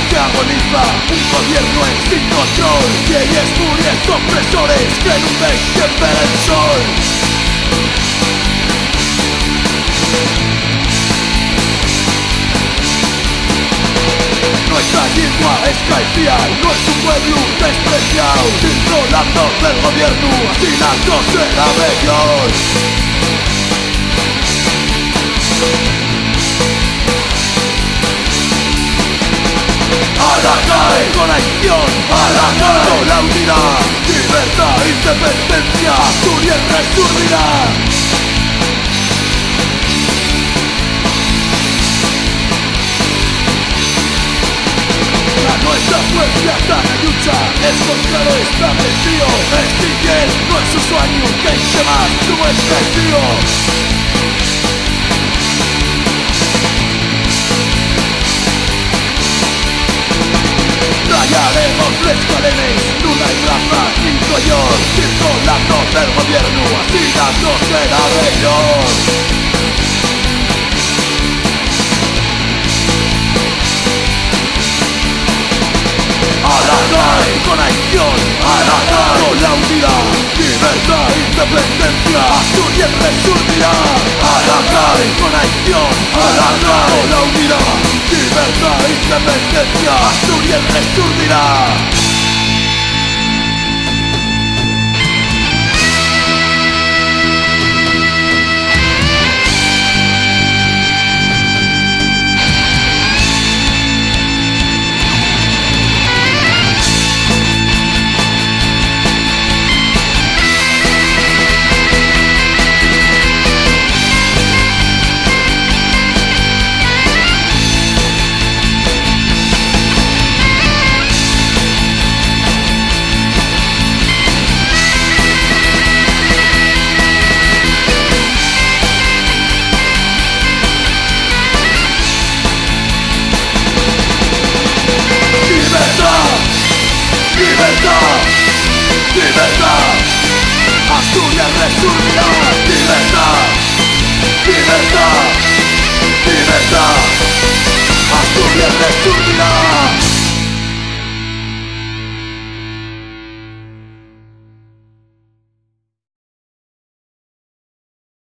Que agoniza, un gobierno sin control, leyes furias, opresores que en un mes siempre el sol. Nuestra lengua es caipial, no es un pueblo despreciado, controlando del gobierno, asesinando será mejor. Aragay, con acción, Aragay, con la unidad, libertad, independencia, Asturias resurgirá. La nuestra fuerza está en lucha, es contra lo establecido, extinguir no es su sueño, que se más su expresión. Rayaremos frescolenes, luna y raza, cinco yo, circulando del gobierno, asesinando será mejor. Aragay, con acción, Aragay, con la unidad, libertad, independencia, Asturias resurgirá. Aragay, con acción, Aragay, con la unidad, libertad, independencia, Asturias resurgirá. Libertad, Asturias resurgirá. Libertad, libertad, libertad, Asturias resurgirá.